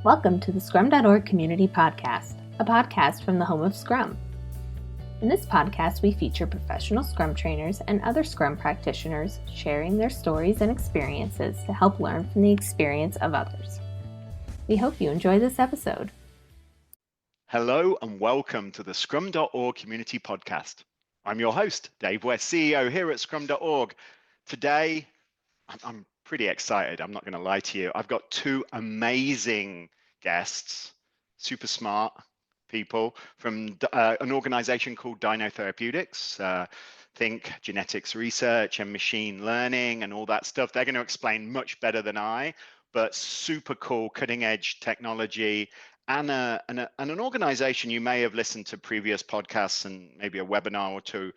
Welcome to the Scrum.org Community Podcast, a podcast from the home of Scrum. In this podcast, we feature professional Scrum trainers and other Scrum practitioners sharing their stories and experiences to help learn from the experience of others. We hope you enjoy this episode. Hello and welcome to the Scrum.org Community Podcast. I'm your host, Dave West, CEO here at Scrum.org. Today, I'm pretty excited. I'm not going to lie to you. I've got two amazing guests, super smart people from an organization called Dyno Therapeutics. Think genetics research and machine learning and all that stuff. They're going to explain much better than I, but super cool, cutting edge technology. And an organization you may have listened to previous podcasts and maybe a webinar or two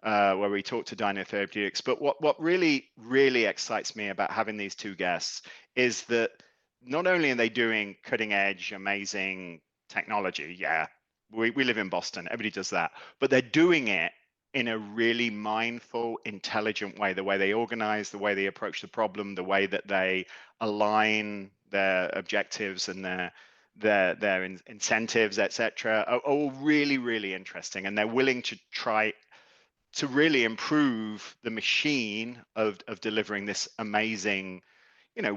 where we talk to Dyno Therapeutics. But what really, really excites me about having these two guests is that not only are they doing cutting edge, amazing technology, yeah, we live in Boston, everybody does that, but they're doing it in a really mindful, intelligent way, the way they organize, the way they approach the problem, the way that they align their objectives and their incentives, etc., are all really, really interesting. And they're willing to try to really improve the machine of delivering this amazing,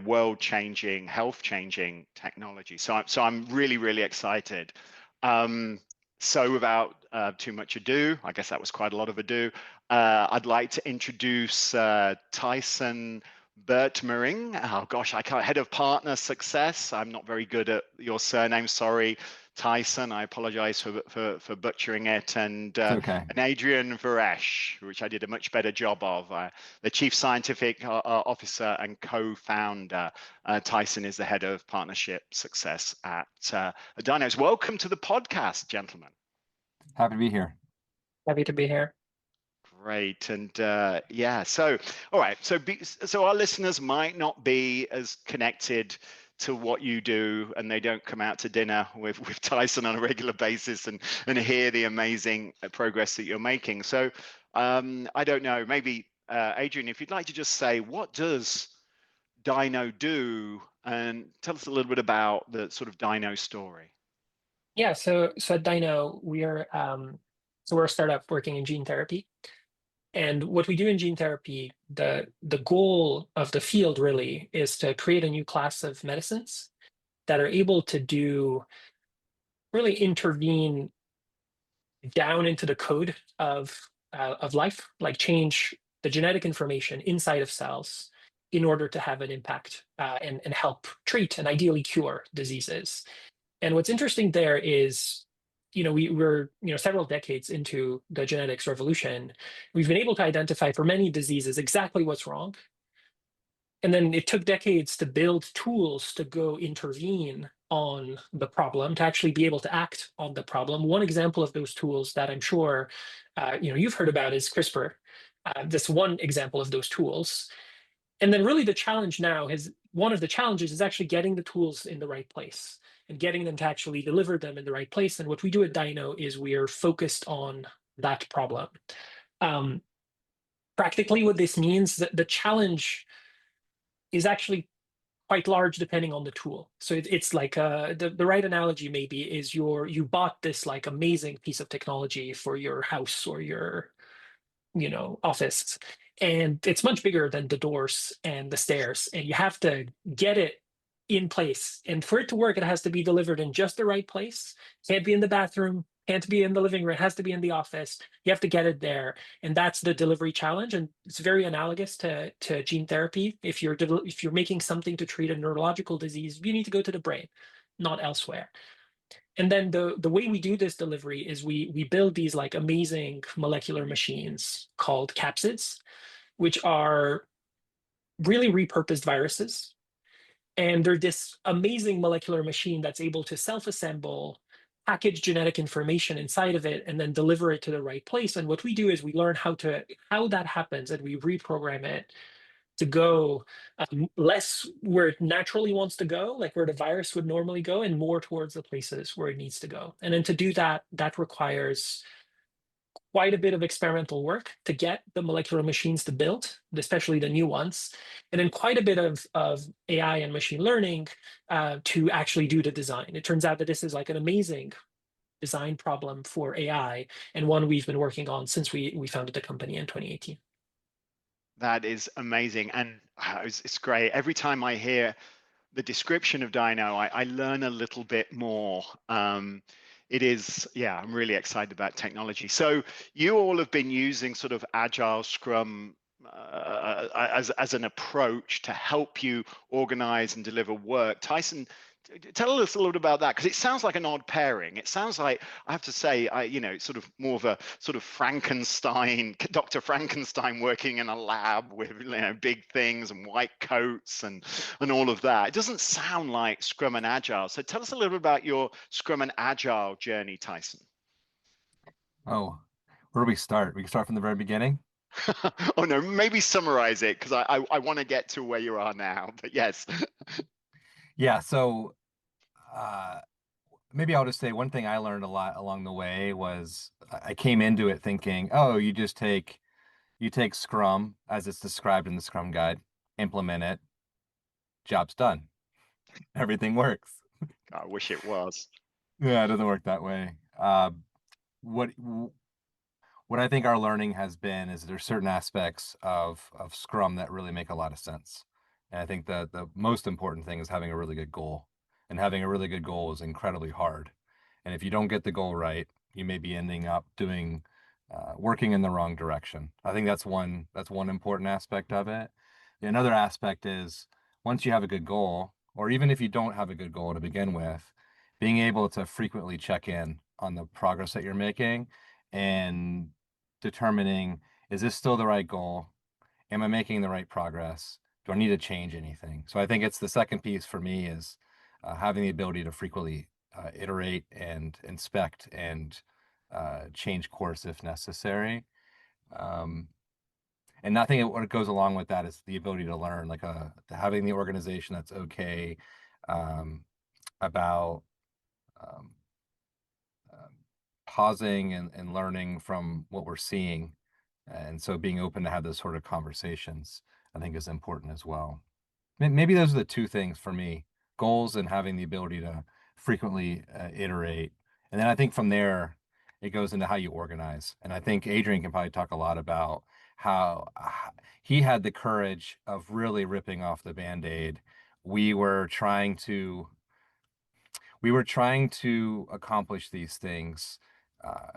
world-changing, health-changing technology. So I'm really, really excited. So without too much ado, I guess that was quite a lot of ado, I'd like to introduce Tyson Bertmaring. Oh gosh, I can't. Head of Partner Success. I'm not very good at your surname. Sorry, Tyson. I apologize for butchering it. And Okay. and Adrian, which I did a much better job of. The Chief Scientific Officer and co-founder. Tyson is the Head of Partnership Success at Dynos. Welcome to the podcast, gentlemen. Happy to be here. Happy to be here. Great. And yeah, so all right, so our listeners might not be as connected to what you do, and they don't come out to dinner with Tyson on a regular basis and hear the amazing progress that you're making. So I don't know, maybe Adrian, if you'd like to just say, what does Dyno do, and tell us a little bit about the sort of Dyno story. Yeah, so at Dyno, we're a startup working in gene therapy. And what we do in gene therapy, the goal of the field really is to create a new class of medicines that are able to really intervene down into the code of life, like change the genetic information inside of cells in order to have an impact and help treat and ideally cure diseases. And what's interesting there is, we're several decades into the genetics revolution. We've been able to identify for many diseases exactly what's wrong. And then it took decades to build tools to go intervene on the problem, to actually be able to act on the problem. One example of those tools that I'm sure you've heard about is CRISPR. This one example of those tools. And then really one of the challenges is actually getting the tools in the right place and getting them to actually deliver them in the right place. And what we do at Dyno is we are focused on that problem. Practically what this means, that the challenge is actually quite large depending on the tool. So it's like the right analogy maybe is you bought this like amazing piece of technology for your house or your office, and it's much bigger than the doors and the stairs, and you have to get it in place. And for it to work, it has to be delivered in just the right place. Can't be in the bathroom, can't be in the living room, it has to be in the office. You have to get it there. And that's the delivery challenge. And it's very analogous to gene therapy. If you're making something to treat a neurological disease, you need to go to the brain, not elsewhere. And then the way we do this delivery is we build these like amazing molecular machines called capsids, which are really repurposed viruses. And they're this amazing molecular machine that's able to self-assemble, package genetic information inside of it, and then deliver it to the right place. And what we do is we learn how that happens, and we reprogram it to go less where it naturally wants to go, like where the virus would normally go, and more towards the places where it needs to go. And then to do that, that requires quite a bit of experimental work to get the molecular machines to build, especially the new ones, and then quite a bit of AI and machine learning to actually do the design. It turns out that this is like an amazing design problem for AI, and one we've been working on since we founded the company in 2018. That is amazing, and it's great. Every time I hear the description of Dyno, I learn a little bit more. It is, yeah, I'm really excited about technology. So you all have been using sort of Agile Scrum as an approach to help you organize and deliver work. Tyson, tell us a little about that, because it sounds like an odd pairing. It sounds like, I have to say, it's sort of more of a sort of Frankenstein, Dr. Frankenstein working in a lab with big things and white coats and all of that. It doesn't sound like Scrum and Agile. So tell us a little bit about your Scrum and Agile journey, Tyson. Oh, where do we start? We can start from the very beginning. Oh no, maybe summarize it, because I want to get to where you are now. But yes. Yeah, so maybe I'll just say one thing I learned a lot along the way was I came into it thinking, oh, you take Scrum as it's described in the Scrum guide, implement it, job's done. Everything works. I wish it was. Yeah, it doesn't work that way. What I think our learning has been is there's certain aspects of Scrum that really make a lot of sense. And I think the most important thing is having a really good goal. And having a really good goal is incredibly hard. And if you don't get the goal right, you may be ending up working in the wrong direction. I think that's one important aspect of it. Another aspect is once you have a good goal, or even if you don't have a good goal to begin with, being able to frequently check in on the progress that you're making and determining, is this still the right goal? Am I making the right progress? Do I need to change anything? So I think it's the second piece for me is having the ability to frequently iterate and inspect and change course if necessary. And I think what goes along with that is the ability to learn, like having the organization that's okay about um, pausing and learning from what we're seeing. And so being open to have those sort of conversations, I think is important as well. Maybe those are the two things for me, goals and having the ability to frequently iterate. And then I think from there, it goes into how you organize. And I think Adrian can probably talk a lot about how he had the courage of really ripping off the Band-Aid. We were trying to accomplish these things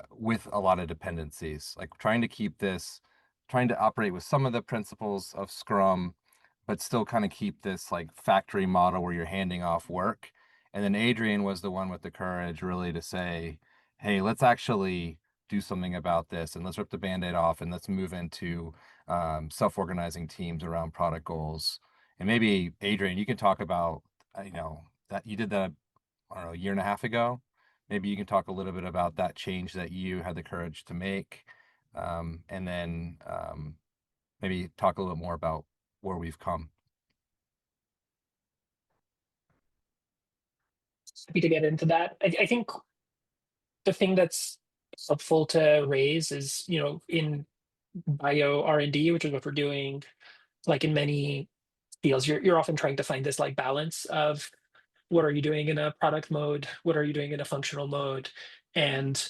with a lot of dependencies, like trying to operate with some of the principles of Scrum, but still kind of keep this like factory model where you're handing off work. And then Adrian was the one with the courage really to say, hey, let's actually do something about this, and let's rip the Band-Aid off, and let's move into self-organizing teams around product goals. And maybe Adrian, you can talk about, that you did that, I don't know, a year and a half ago. Maybe you can talk a little bit about that change that you had the courage to make, and then maybe talk a little bit more about where we've come. Happy to get into that. I think the thing that's helpful to raise is, in bio R&D, which is what we're doing, like in many fields, you're often trying to find this like balance of what are you doing in a product mode, what are you doing in a functional mode. And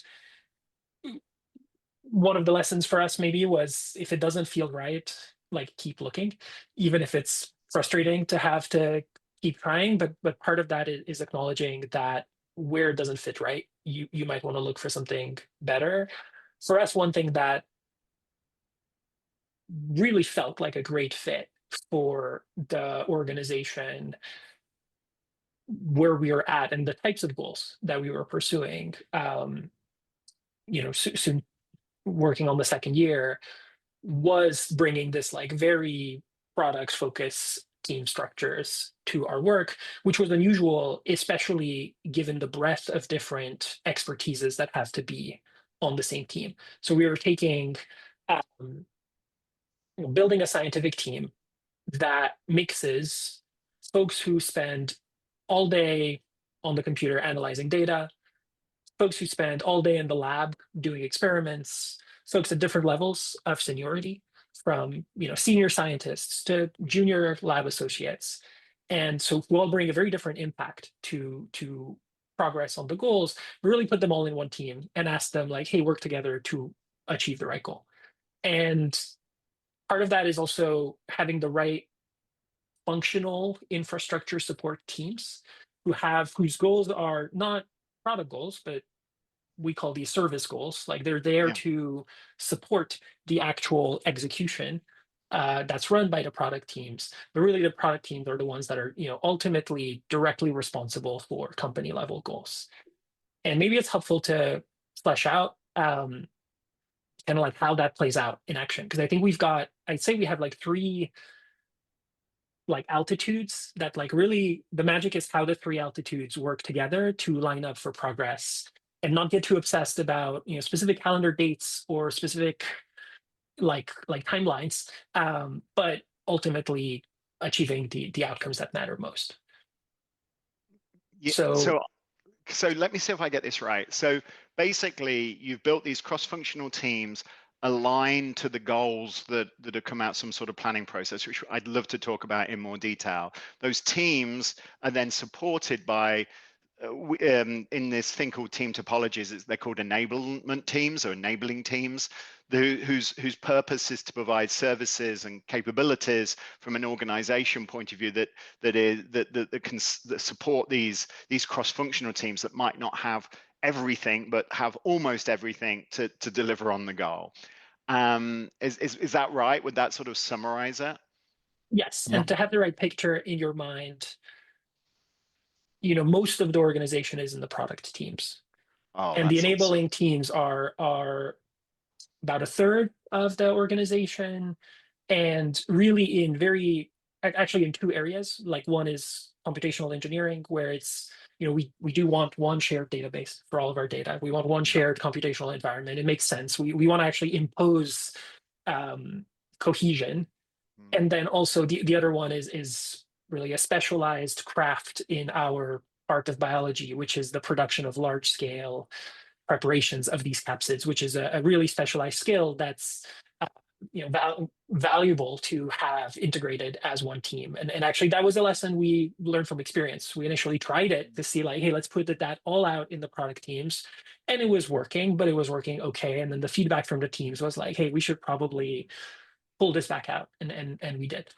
one of the lessons for us maybe was, if it doesn't feel right, like keep looking, even if it's frustrating to have to keep trying. But part of that is acknowledging that where it doesn't fit right, you might want to look for something better. For us, one thing that really felt like a great fit for the organization, where we were at and the types of goals that we were pursuing, soon working on the second year, was bringing this like very product focused team structures to our work, which was unusual, especially given the breadth of different expertises that have to be on the same team. So we were building a scientific team that mixes folks who spend all day on the computer analyzing data, folks who spend all day in the lab doing experiments, folks at different levels of seniority, from senior scientists to junior lab associates, and so we all bring a very different impact to progress on the goals. We really put them all in one team and ask them like, hey, work together to achieve the right goal. And part of that is also having the right functional infrastructure support teams whose goals are not product goals, but we call these service goals. Like they're there to support the actual execution that's run by the product teams. But really, the product teams are the ones that are ultimately directly responsible for company level goals. And maybe it's helpful to flesh out kind of like how that plays out in action, because I think I'd say we have like three like altitudes that like really the magic is how the three altitudes work together to line up for progress, and not get too obsessed about specific calendar dates or specific like timelines, but ultimately achieving the outcomes that matter most. Yeah, So so let me see if I get this right. So basically, you've built these cross-functional teams aligned to the goals that have come out some sort of planning process, which I'd love to talk about in more detail. Those teams are then supported by in this thing called team topologies. They're called enablement teams or enabling teams, whose purpose is to provide services and capabilities from an organization point of view that can support these cross-functional teams that might not have everything but have almost everything to deliver on the goal. Is that right? Would that sort of summarize it? yes, Yeah. and to have the right picture in your mind, most of the organization is in the product teams. Oh, And the that's enabling awesome. teams are about a third of the organization, and really actually in two areas. Like one is computational engineering, where it's we do want one shared database for all of our data. We want one shared computational environment. It makes sense. We want to actually impose cohesion. And then also the other one is really a specialized craft in our part of biology, which is the production of large scale preparations of these capsids, which is a really specialized skill that's valuable to have integrated as one team. And actually, that was a lesson we learned from experience. We initially tried it to see like, hey, let's put that all out in the product teams. And it was working, but it was working okay. And then the feedback from the teams was like, hey, we should probably pull this back out. And we did.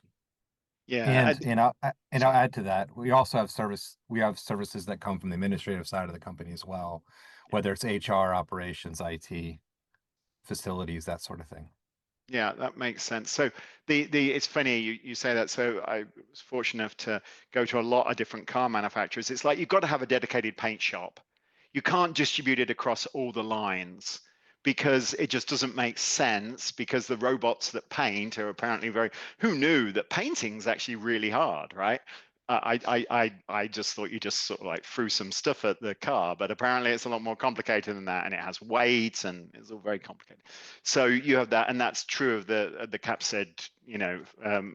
Yeah. I'll add to that. We also have services that come from the administrative side of the company as well, whether it's HR, operations, IT, facilities, that sort of thing. Yeah, that makes sense. So it's funny you say that. So I was fortunate enough to go to a lot of different car manufacturers. It's like you've got to have a dedicated paint shop. You can't distribute it across all the lines because it just doesn't make sense, because the robots that paint are apparently who knew that painting's actually really hard, right? I just thought you just sort of like threw some stuff at the car, but apparently it's a lot more complicated than that, and it has weight and it's all very complicated. So you have that, and that's true of the capsid,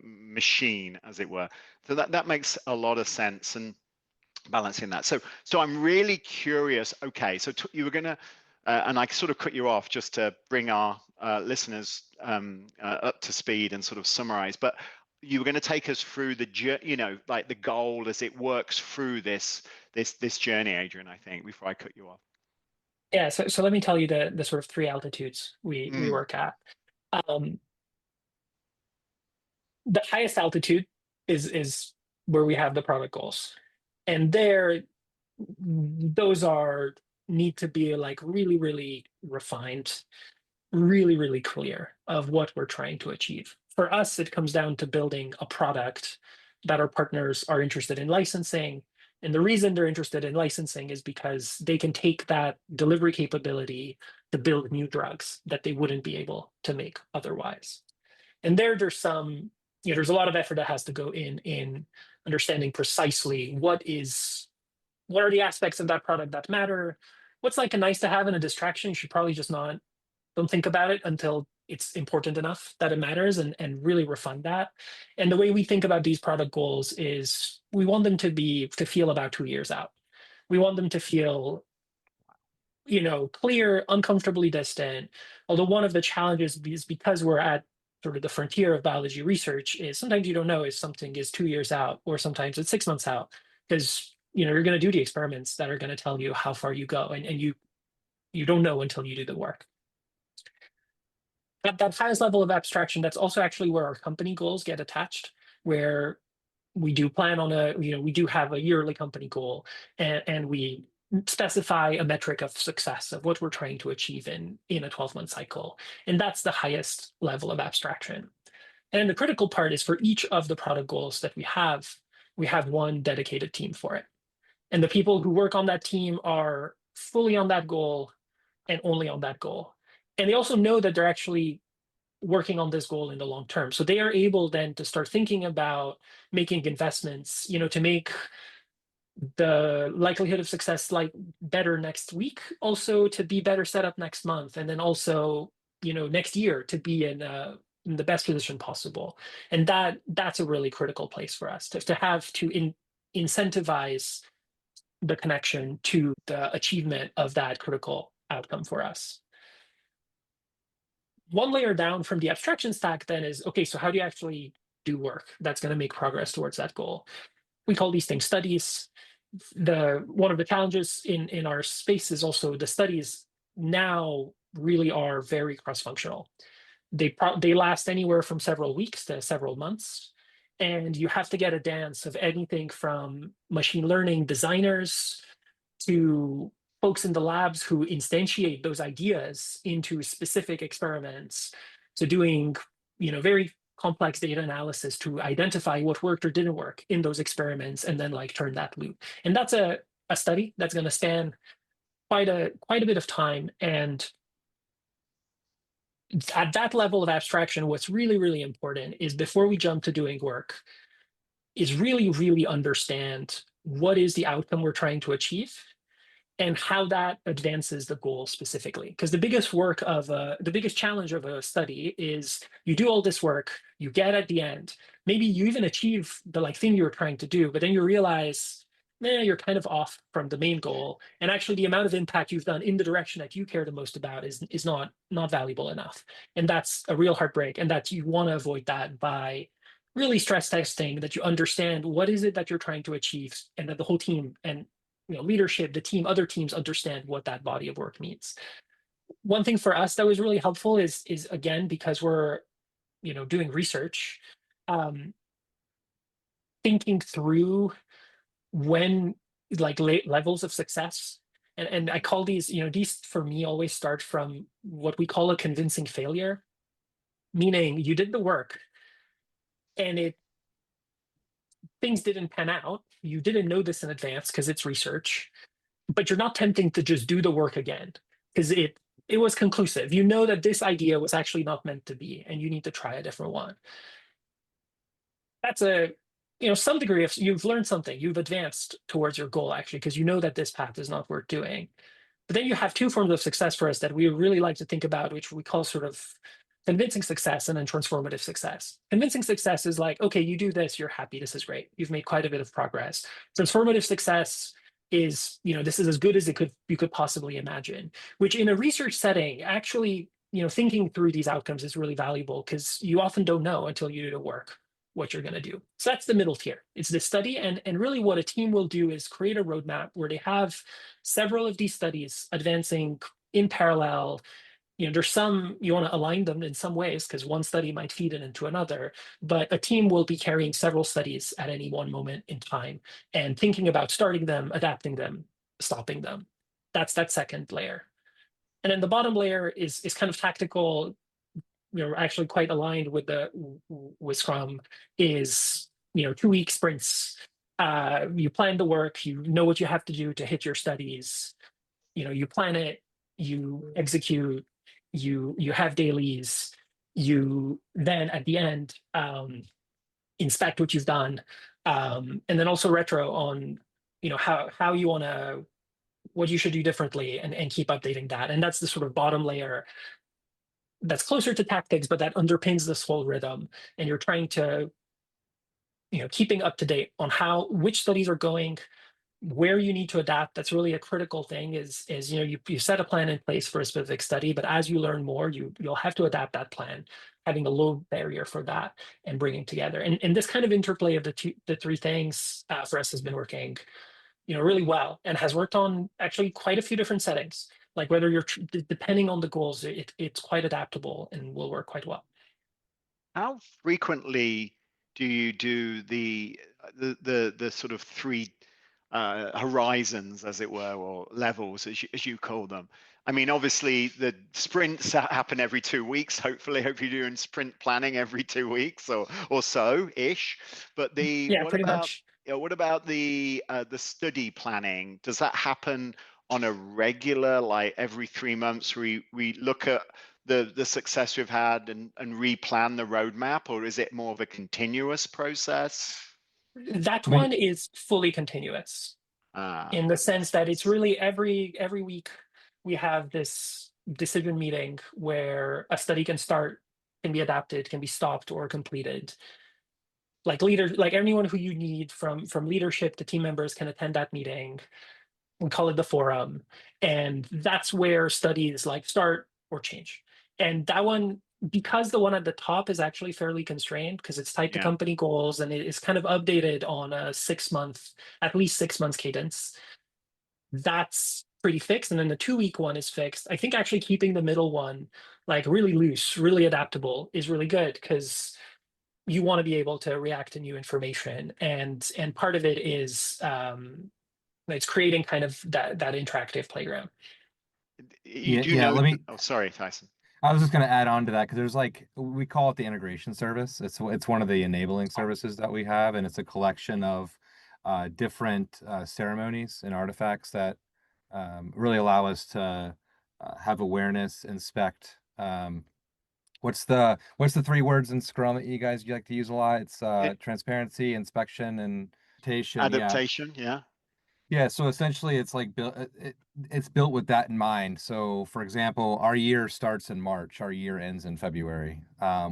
machine, as it were. So that makes a lot of sense, and balancing that. So I'm really curious. Okay, so you were gonna, and I sort of cut you off just to bring our listeners up to speed and sort of summarize, but you were going to take us through like the goal as it works through this journey, Adrian, I think, before I cut you off. Yeah, so let me tell you the sort of three altitudes we work at. The highest altitude is where we have the product goals, and those need to be like really, really refined, really, really clear of what we're trying to achieve. For us, it comes down to building a product that our partners are interested in licensing. And the reason they're interested in licensing is because they can take that delivery capability to build new drugs that they wouldn't be able to make otherwise. And there's a lot of effort that has to go in understanding precisely what are the aspects of that product that matter. What's like a nice to have and a distraction? You should probably just don't think about it until it's important enough that it matters, and really refine that. And the way we think about these product goals is we want them to feel about 2 years out. We want them to feel clear, uncomfortably distant. Although one of the challenges is because we're at sort of the frontier of biology research is sometimes you don't know if something is 2 years out or sometimes it's 6 months out, because you're going to do the experiments that are going to tell you how far you go, and you don't know until you do the work. At that highest level of abstraction, that's also actually where our company goals get attached, where we do plan on we do have a yearly company goal, and we specify a metric of success of what we're trying to achieve in a 12-month cycle. And that's the highest level of abstraction. And the critical part is for each of the product goals that we have one dedicated team for it. And the people who work on that team are fully on that goal and only on that goal. And they also know that they're actually working on this goal in the long term. So they are able then to start thinking about making investments, to make the likelihood of success like better next week, also to be better set up next month, and then also, next year to be in the best position possible. And that's a really critical place for us to have to incentivize the connection to the achievement of that critical outcome for us. One layer down from the abstraction stack then is, okay, so how do you actually do work that's going to make progress towards that goal? We call these things studies. One of the challenges in our space is also the studies now really are very cross-functional. They last anywhere from several weeks to several months, and you have to get a dance of anything from machine learning designers to folks in the labs who instantiate those ideas into specific experiments, to doing very complex data analysis to identify what worked or didn't work in those experiments, and then turn that loop. And that's a study that's going to span quite a bit of time. And at that level of abstraction, what's really, really important is, before we jump to doing work, is really, really understand what is the outcome we're trying to achieve and how that advances the goal specifically. Because the biggest challenge of a study is you do all this work, you get at the end, maybe you even achieve the thing you were trying to do, but then you realize, you're kind of off from the main goal. And actually the amount of impact you've done in the direction that you care the most about is not valuable enough. And that's a real heartbreak. And that you want to avoid that by really stress testing that you understand what is it that you're trying to achieve, and that the whole team and leadership, the team, other teams understand what that body of work means. One thing for us that was really helpful is again, because we're doing research, thinking through when levels of success, and I call these for me always start from what we call a convincing failure, meaning you did the work and things didn't pan out. You didn't know this in advance because it's research, but you're not tempting to just do the work again because it was conclusive. You know that this idea was actually not meant to be, and you need to try a different one. That's some degree of, you've learned something, you've advanced towards your goal actually, because you know that this path is not worth doing. But then you have two forms of success for us that we really like to think about, which we call sort of convincing success and then transformative success. Convincing success is okay, you do this, you're happy, this is great, you've made quite a bit of progress. Transformative success is, this is as good as you could possibly imagine, which in a research setting, actually, thinking through these outcomes is really valuable, because you often don't know until you do the work what you're going to do. So that's the middle tier. It's the study. And really what a team will do is create a roadmap where they have several of these studies advancing in parallel. There's some, you want to align them in some ways because one study might feed into another, but a team will be carrying several studies at any one moment in time and thinking about starting them, adapting them, stopping them. That's that second layer. And then the bottom layer is kind of tactical, actually quite aligned with Scrum, is 2-week sprints. You plan the work, you know what you have to do to hit your studies. You plan it, you execute, you have dailies, you then at the end inspect what you've done, and then also retro on how you want to, what you should do differently, and keep updating that. And that's the sort of bottom layer that's closer to tactics, but that underpins this whole rhythm. And you're trying to, keeping up to date on which studies are going, where you need to adapt, that's really a critical thing, is you set a plan in place for a specific study, but as you learn more, you'll have to adapt that plan, having a low barrier for that and bringing together. And this kind of interplay of the three things for us has been working really well, and has worked on actually quite a few different settings. Like whether you're depending on the goals, it's quite adaptable and will work quite well. How frequently do you do the sort of three horizons, as it were, or levels, as you call them? I mean, obviously the sprints happen every 2 weeks. Hopefully you're doing sprint planning every 2 weeks or so ish. But Yeah, pretty much. what about the study planning? Does that happen on a regular, like every 3 months? We look at the success we've had and replan the roadmap, or is it more of a continuous process? That I mean, one is fully continuous, in the That sense makes that it's sense. really every week we have this decision meeting where a study can start, can be adapted, can be stopped or completed. Like anyone who you need from leadership to team members can attend that meeting. We call it the forum, and that's where studies like start or change. And that one, because the one at the top is actually fairly constrained because it's tied to Yeah. company goals and it is kind of updated on a at least 6 months cadence, that's pretty fixed. And then the 2 week one is fixed. I think actually keeping the middle one like really loose, really adaptable is really good, because you want to be able to react to new information, and part of it is it's creating kind of that interactive playground. You yeah, do yeah. know. Let me. Oh, sorry, Tyson. I was just going to add on to that because there's like we call it the integration service. It's one of the enabling services that we have, and it's a collection of different ceremonies and artifacts that really allow us to have awareness, inspect. What's the 3 words in Scrum that you guys like to use a lot? It's It, transparency, inspection, and adaptation. Yeah. adaptation, yeah. Yeah, so essentially it's like it's built with that in mind. So for example, our year starts in March, our year ends in February.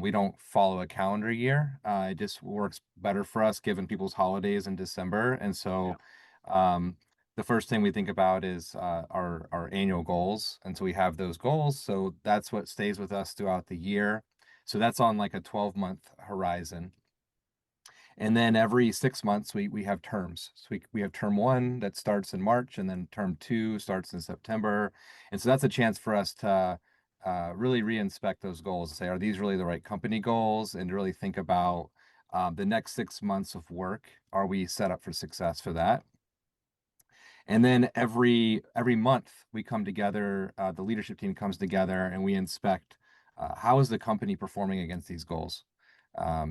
We don't follow a calendar year. It just works better for us given people's holidays in December. And Yeah. so the first thing we think about is our annual goals. And so we have those goals. So that's what stays with us throughout the year. So that's on like a 12-month horizon. And then every 6 months, we have terms. So we have term 1 that starts in March, and then term 2 starts in September. And so that's a chance for us to really re-inspect those goals and say, are these really the right company goals? And really think about the next 6 months of work. Are we set up for success for that? And then every month we come together, the leadership team comes together, and we inspect how is the company performing against these goals.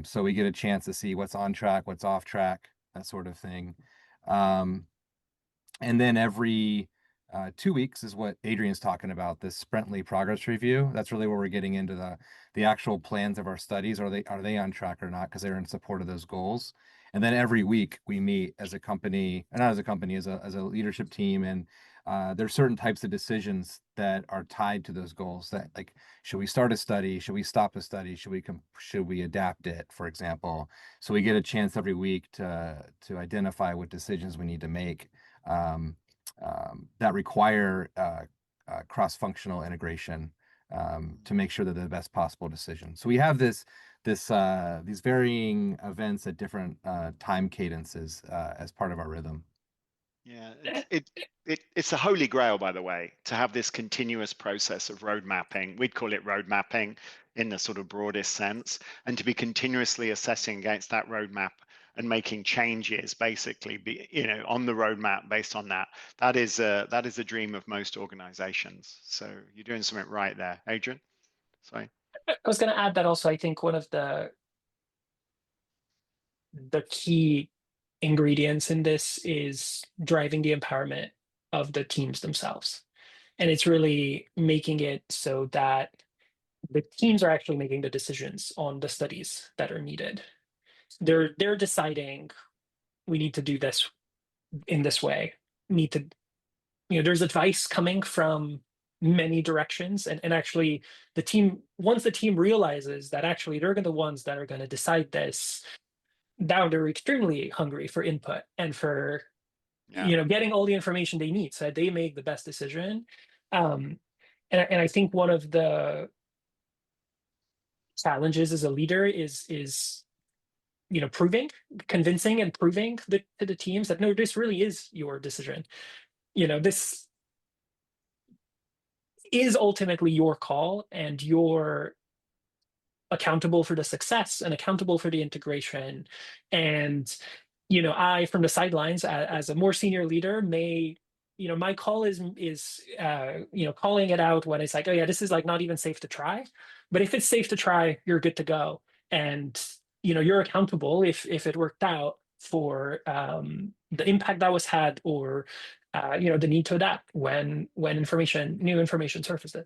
So we get a chance to see what's on track, what's off track, that sort of thing. And then every 2 weeks is what Adrian's talking about, this sprintly progress review. That's really where we're getting into the actual plans of our studies. Are they on track or not? Because they're in support of those goals. And then every week we meet as a company, not as a company, as a leadership team, and there's certain types of decisions that are tied to those goals. That, like, should we start a study? Should we stop a study? Should we adapt it, for example? So we get a chance every week to identify what decisions we need to make that require cross-functional integration to make sure that they're the best possible decision. So we have these varying events at different time cadences as part of our rhythm. Yeah, it's a holy grail, by the way, to have this continuous process of road mapping. We'd call it road mapping in the sort of broadest sense, and to be continuously assessing against that roadmap and making changes, basically, on the roadmap based on that. That is a dream of most organizations. So you're doing something right there, Adrian. Sorry. I was going to add that also, I think one of the key ingredients in this is driving the empowerment of the teams themselves. And it's really making it so that the teams are actually making the decisions on the studies that are needed. They're deciding, we need to do this in this way. There's advice coming from many directions, and actually once the team realizes that actually they're the ones that are going to decide this, now they're extremely hungry for input and for Yeah. getting all the information they need so that they make the best decision. And I think one of the challenges as a leader is convincing and proving to the teams that no, this really is your decision. This is ultimately your call, and you're accountable for the success and accountable for the integration. And I, from the sidelines, as a more senior leader, may, my call is calling it out when it's like, oh yeah, this is like not even safe to try. But if it's safe to try, you're good to go. And you're accountable if it worked out for the impact that was had, or the need to adapt when new information surfaces.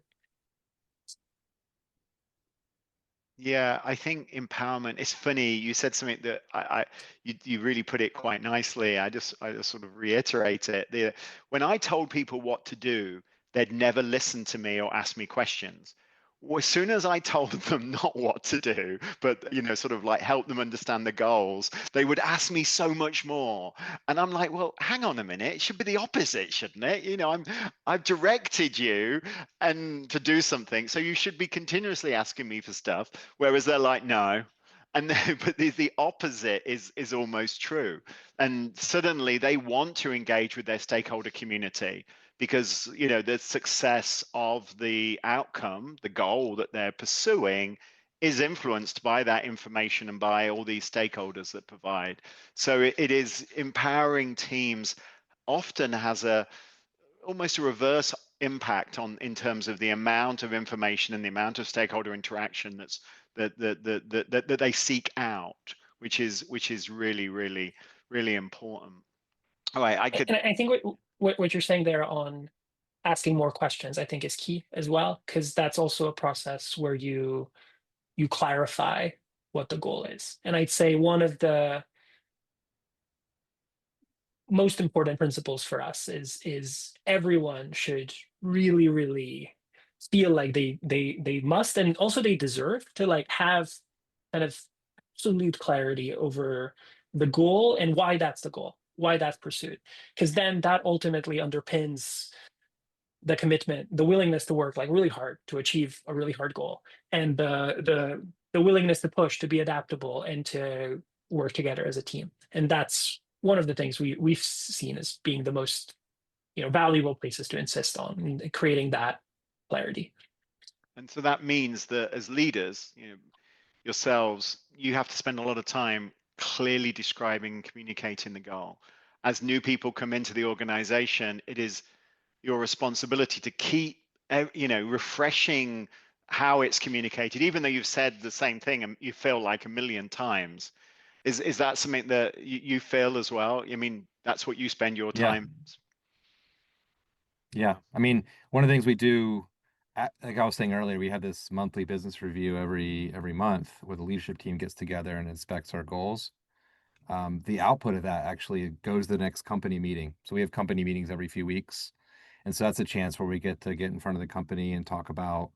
Yeah, I think empowerment. It's funny. You said something that you really put it quite nicely. I just sort of reiterate it. When I told people what to do, they'd never listen to me or ask me questions. Well, as soon as I told them not what to do, but sort of like help them understand the goals, they would ask me so much more. And I'm like, well, hang on a minute. It should be the opposite, shouldn't it? I've directed you and to do something, so you should be continuously asking me for stuff. Whereas they're like, no. And but the opposite is almost true. And suddenly they want to engage with their stakeholder community, because the success of the outcome, the goal that they're pursuing, is influenced by that information and by all these stakeholders that provide. So it is empowering teams often has almost a reverse impact in terms of the amount of information and the amount of stakeholder interaction that they seek out, which is really, really, really important. All right, And I think what you're saying there on asking more questions, I think, is key as well, because that's also a process where you clarify what the goal is. And I'd say one of the most important principles for us is everyone should really, really feel like they must, and also they deserve to, like, have kind of absolute clarity over the goal and why that's the goal, why that's pursued, because then that ultimately underpins the commitment, the willingness to work like really hard to achieve a really hard goal, and the willingness to push, to be adaptable, and to work together as a team. And that's one of the things we've seen as being the most valuable places to insist on, creating that clarity. And so that means that as leaders, yourselves, you have to spend a lot of time clearly describing and communicating the goal. As new people come into the organization, it is your responsibility to keep refreshing how it's communicated, even though you've said the same thing and you feel like a million times. Is that something that you feel as well? I mean, that's what you spend your time. Yeah. I mean, one of the things we do, like I was saying earlier, we have this monthly business review every month where the leadership team gets together and inspects our goals. The output of that actually goes to the next company meeting. So we have company meetings every few weeks. And so that's a chance where we get to get in front of the company and talk about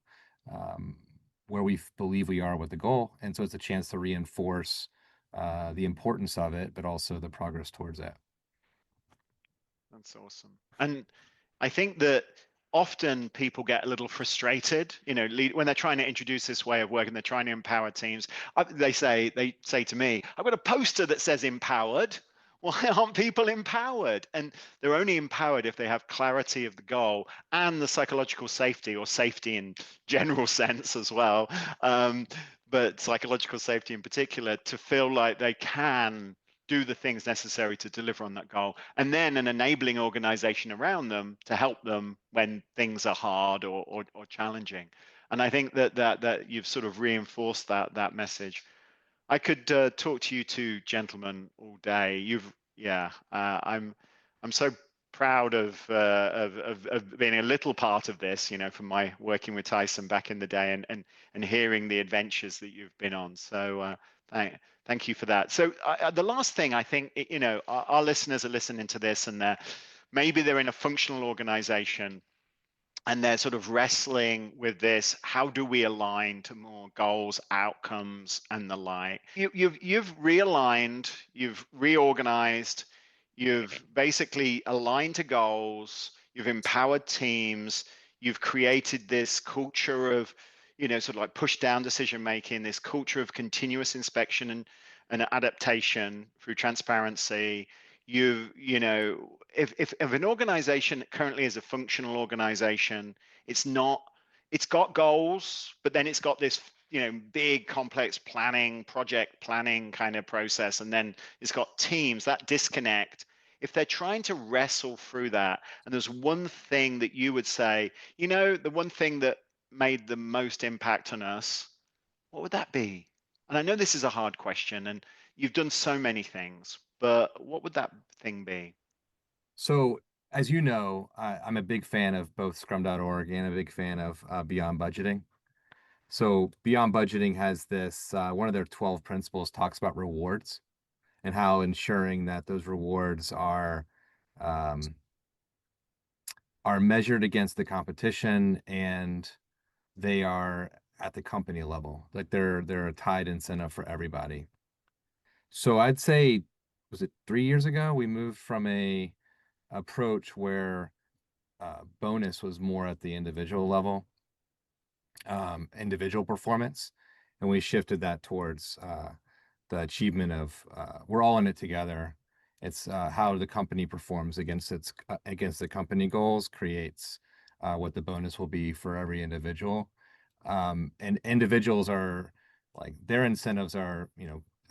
where we believe we are with the goal. And so it's a chance to reinforce the importance of it, but also the progress towards it. That's awesome. And I think that often people get a little frustrated, when they're trying to introduce this way of working, they're trying to empower teams. They say to me, I've got a poster that says empowered. Why aren't people empowered? And they're only empowered if they have clarity of the goal and the psychological safety, or safety in general sense as well. But psychological safety in particular, to feel like they can do the things necessary to deliver on that goal, and then an enabling organization around them to help them when things are hard or challenging. And I think that you've sort of reinforced that message. I could talk to you two gentlemen all day. I'm so proud of being a little part of this, from my working with Tyson back in the day, and hearing the adventures that you've been on. So thank you for that. So the last thing, I think, our listeners are listening to this, and maybe they're in a functional organization, and they're sort of wrestling with this. How do we align to more goals, outcomes, and the like? You've realigned, you've reorganized, You've basically aligned to goals, you've empowered teams, you've created this culture of, sort of like push down decision making, this culture of continuous inspection and adaptation through transparency. If an organization currently is a functional organization, it's got goals, but then it's got this big complex project planning kind of process, and then it's got teams. That disconnect, if they're trying to wrestle through that, and there's one thing that you would say, the one thing that made the most impact on us, what would that be? And I know this is a hard question, and you've done so many things, but what would that thing be? So, as you know, I'm a big fan of both Scrum.org and a big fan of Beyond Budgeting. So, Beyond Budgeting has this, one of their 12 principles talks about rewards and how ensuring that those rewards um, are measured against the competition, and they are at the company level. Like they're a tied incentive for everybody. So I'd say, was it 3 years ago, we moved from a approach where bonus was more at the individual level, individual performance, and we shifted that towards the achievement of we're all in it together. It's how the company performs against the company goals creates what the bonus will be for every individual. And individuals are like their incentives are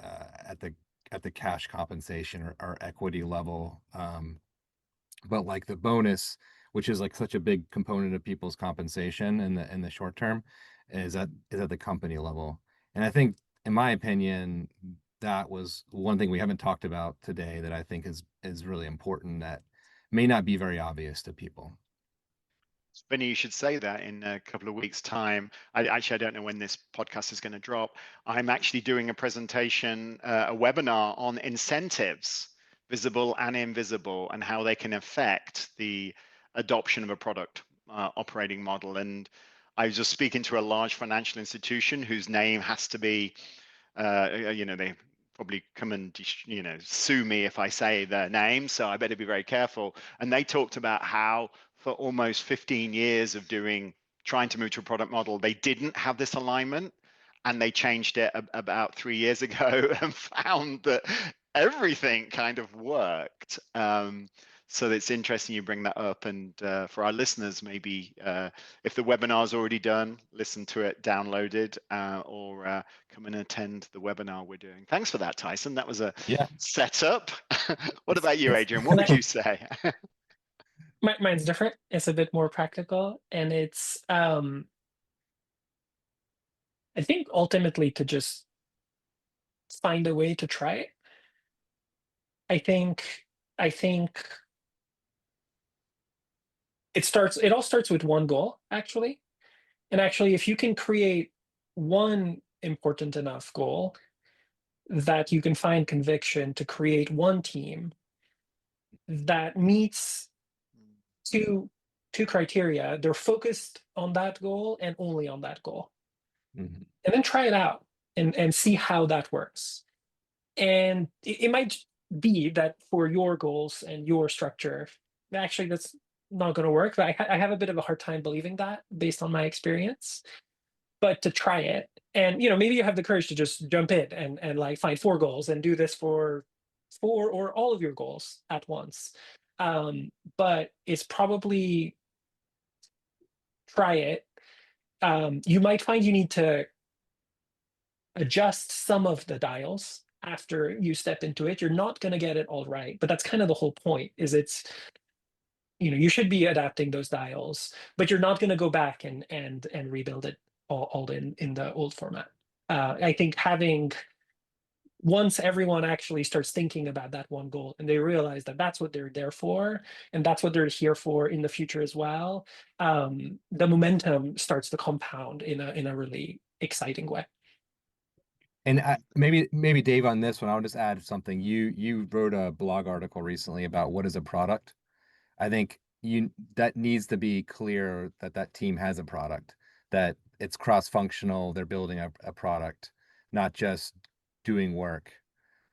at the cash compensation or equity level. But like the bonus, which is like such a big component of people's compensation in the short term, is at the company level. And I think, in my opinion, that was one thing we haven't talked about today that I think is really important, that may not be very obvious to people. It's funny you should say that. In a couple of weeks' time, I don't know when this podcast is going to drop. I'm actually doing a presentation, a webinar on incentives, visible and invisible, and how they can affect the adoption of a product operating model. And I was just speaking to a large financial institution whose name has to be, they probably come and sue me if I say their name, so I better be very careful. And they talked about how for almost 15 years of trying to move to a product model, they didn't have this alignment, and they changed it about 3 years ago and found that everything kind of worked. So it's interesting you bring that up, and for our listeners, maybe if the webinar's already done, listen to it downloaded, or come and attend the webinar we're doing. Thanks for that, Tyson. That was a setup. What about you, Adrian? What would you say? Mine's different. It's a bit more practical, and it's I think ultimately to just find a way to try it. I think it all starts with one goal, actually. And actually, if you can create one important enough goal that you can find conviction to create one team that meets two criteria, they're focused on that goal and only on that goal. Mm-hmm. And then try it out and see how that works. And it might be that for your goals and your structure, actually that's not going to work. But I have a bit of a hard time believing that based on my experience. But to try it, and maybe you have the courage to just jump in and like find 4 goals and do this for 4 or all of your goals at once. But it's probably try it. You might find you need to adjust some of the dials after you step into it. You're not going to get it all right, but that's kind of the whole point. Is it's you should be adapting those dials, but you're not going to go back and rebuild it all in the old format. I think once everyone actually starts thinking about that one goal and they realize that that's what they're there for and that's what they're here for in the future as well, the momentum starts to compound in a really exciting way. And maybe Dave, on this one, I'll just add something. You wrote a blog article recently about what is a product. I think that needs to be clear that team has a product, that it's cross-functional, they're building a product, not just doing work.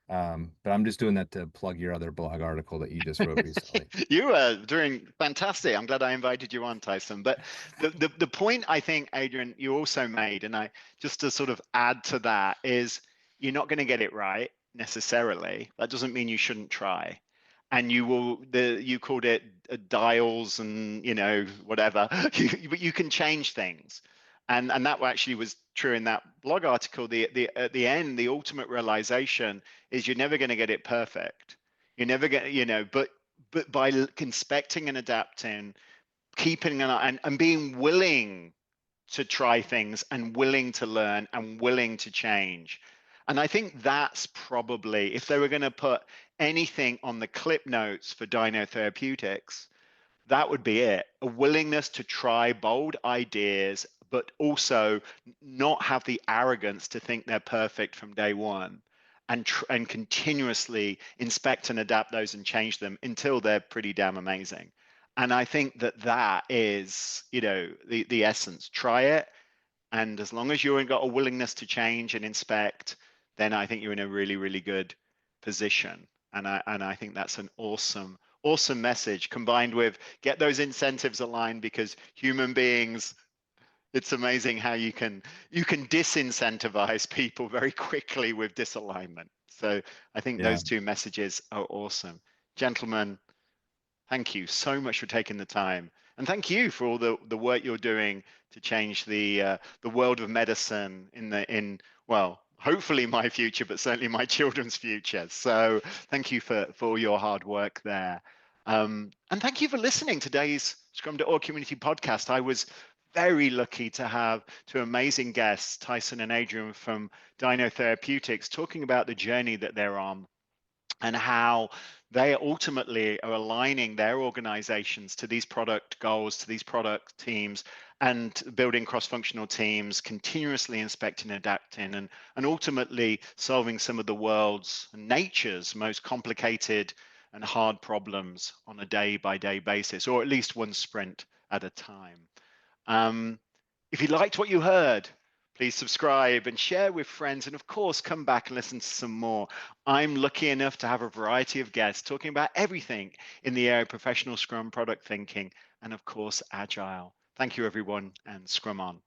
But I'm just doing that to plug your other blog article that you just wrote recently. You are doing fantastic. I'm glad I invited you on, Tyson. But the point I think, Adrian, you also made, and I just to sort of add to that, is you're not going to get it right necessarily. That doesn't mean you shouldn't try. And you called it dials and whatever. But you can change things. And that actually was true in that blog article. At the end, the ultimate realization is you're never going to get it perfect. You're never going to, but by inspecting and adapting, keeping an eye and being willing to try things and willing to learn and willing to change. And I think that's probably, if they were going to put anything on the clip notes for Dyno Therapeutics, that would be it. A willingness to try bold ideas, but also not have the arrogance to think they're perfect from day one, and continuously inspect and adapt those and change them until they're pretty damn amazing. And I think that is, the essence. Try it, and as long as you've got a willingness to change and inspect, then I think you're in a really, really good position. And I think that's an awesome message, combined with get those incentives aligned, because human beings, it's amazing how you can disincentivize people very quickly with disalignment. So I think those two messages are awesome. Gentlemen, thank you so much for taking the time, and thank you for all the work you're doing to change the world of medicine in well, hopefully my future, but certainly my children's future. So thank you for all your hard work there. And thank you for listening to today's Scrum.org community podcast. I was very lucky to have two amazing guests, Tyson and Adrian from Dyno Therapeutics, talking about the journey that they're on and how they ultimately are aligning their organizations to these product goals, to these product teams, and building cross-functional teams, continuously inspecting and adapting, and ultimately solving some of the world's and nature's most complicated and hard problems on a day-by-day basis, or at least one sprint at a time. If you liked what you heard, please subscribe and share with friends, and of course, come back and listen to some more. I'm lucky enough to have a variety of guests talking about everything in the area of professional Scrum, product thinking, and of course, Agile. Thank you, everyone, and Scrum on.